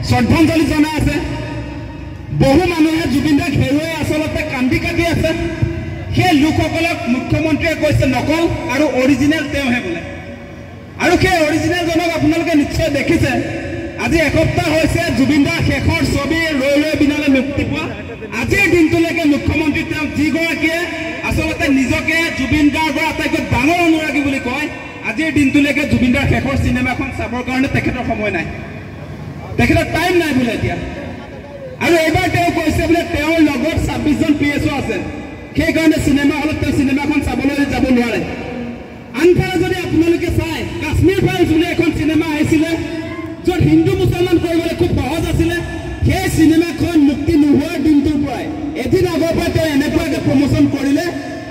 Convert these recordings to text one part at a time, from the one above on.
শ্ৰদ্ধাঞ্জলি জনাই আছে। বহু মানুহে জুবিন দাক হেৰুৱাই আচলতে কান্দি কাটি আছে। সেই লোকসকলক মুখ্যমন্ত্ৰীয়ে কৈছে নকল আৰু অৰিজিনেল তেওঁহে বোলে। আৰু সেই অৰিজিনেলজনক আপোনালোকে নিশ্চয় দেখিছে। আজি এসপ্তাহ হৈছে জুবিন দাৰ শেষৰ ছবি ৰৈ ৰৈ বিনালে মুক্তি পোৱা। আজিৰ দিনটোলৈকে মুখ্যমন্ত্ৰী তেওঁ যিগৰাকীয়ে আচলতে নিজকে জুবিন গাৰ্গৰ আটাইতকৈ ডাঙৰ অনুৰাগী বুলি কয়, আজিৰ দিনটোলৈকে জুবিন দাৰ শেষৰ চিনেমাখন চাবৰ কাৰণে তেখেতৰ সময় নাই, তেখেতৰ টাইম নাই বোলে এতিয়া। আৰু এইবাৰ তেওঁ কৈছে বোলে তেওঁৰ লগত 26জন PSO আছে, সেইকাৰণে চিনেমা হলত তেওঁ চিনেমাখন চাবলৈ যাব নোৱাৰে। আনফালে যদি আপোনালোকে চাই, কাশ্মীৰ ফাইলছ বুলি এখন চিনেমা আহিছিলে য'ত হিন্দু মুছলমান কৰিবলৈ খুব সহজ আছিলে। সেই চিনেমাখন মুক্তি নোহোৱাৰ দিনটোৰ পৰাই এদিন আগৰ পৰা তেওঁ এনেকুৱাকৈ প্ৰমোচন কৰিলে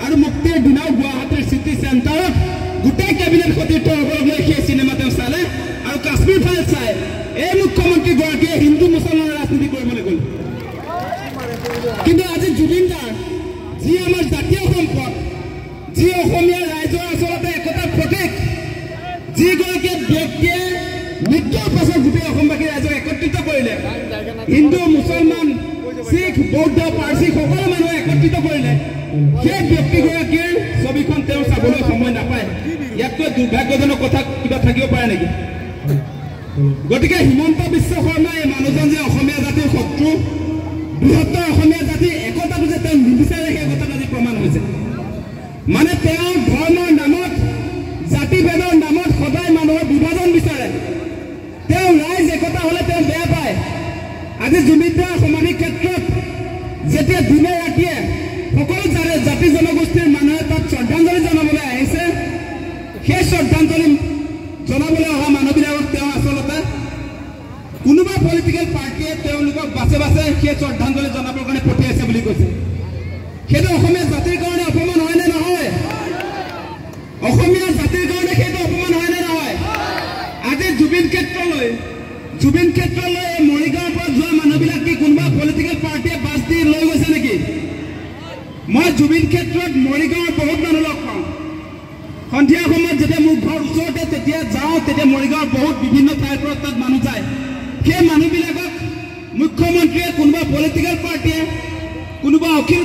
আৰু মুক্তিৰ দিনাও গুৱাহাটীৰ চিটি চেণ্টাৰত গোটেই কেবিনেট সতীৰ্থসকলক লৈ সেই চিনেমা তেওঁ চালে। আৰু কাশ্মীৰ ফাইলছ চাই এই মুখ্যমন্ত্ৰীগৰাকীয়ে হিন্দু মুছলমানৰ ৰাজনীতি কৰিবলৈ গ'ল। কিন্তু আজি জুবিন দাৰ যি আমাৰ জাতীয় সম্পদ, যি অসমীয়া ৰাইজৰ আচলতে একতাৰ প্ৰতীক, যিগৰাকী ব্যক্তিয়ে মৃত্যুৰ পাছত গোটেই অসমবাসী ৰাইজক একত্ৰিত কৰিলে, হিন্দু মুছলমান শিখ বৌদ্ধ পাৰ্চী সকলো মানুহ একত্ৰিত কৰিলে, সেই ব্যক্তিগৰাকীৰ ছবিখন তেওঁ চাবলৈ সময় নাপায়। ইয়াতকৈ দুৰ্ভাগ্যজনক কথা কিবা থাকিব পাৰে নেকি? গতিকে হিমন্ত বিশ্ব শৰ্মাই এই মানুহজন যে অসমীয়া জাতিৰ শত্ৰু, বৃহত্তৰ অসমীয়া জাতিৰ একতাটো যে তেওঁ নিবিচাৰে, সেই কথাটো আজি প্ৰমাণ হৈছে। মানে তেওঁ ধৰ্মৰ নামত, জাতিভেদৰ নামত সদায় মানুহৰ বিভাজন বিচাৰে। তেওঁ ৰাইজ একতা হ'লে তেওঁ বেয়া পায়। আজি জুবিন দাৰ সমাধি ক্ষেত্ৰত যেতিয়া দিনে ৰাতিয়ে সকলো জাতি জনগোষ্ঠীৰ মানুহে তাত শ্ৰদ্ধাঞ্জলি জনাবলৈ আহিছে, সেই শ্ৰদ্ধাঞ্জলি জনাবলৈ অহা মানুহবিলাকক তেওঁ আচলতে কোনোবা পলিটিকেল পাৰ্টীয়ে তেওঁলোকক বাছে বাছে সেই শ্ৰদ্ধাঞ্জলি জনাবৰ কাৰণে পঠিয়াইছে বুলি কৈছে। সেইটো অসমীয়া জাতিৰ কাৰণে অপমান হয় নে নহয়? অসমীয়া জাতিৰ কাৰণে সেইটো অপমান হয় নে নহয়? আজি জুবিন ক্ষেত্ৰলৈ মৰিগাঁৱৰ পৰা যোৱা মানুহবিলাক কি কোনোবা পলিটিকেল পাৰ্টীয়ে বাছ দি লৈ গৈছে নেকি? মই জুবিন ক্ষেত্ৰত মৰিগাঁৱৰ বহুত মানুহ লগ পাওঁ। সন্ধিয়া সময়ত যেতিয়া মোৰ ঘৰ ওচৰতে তেতিয়া যাওঁ, তেতিয়া মৰিগাঁৱৰ বহুত বিভিন্ন ঠাইৰ পৰা তাত মানুহ যায়। সেই মানুহবিলাকক মুখ্যমন্ত্ৰীয়ে, কোনোবা পলিটিকেল পাৰ্টীয়ে, কোনোবা অখিল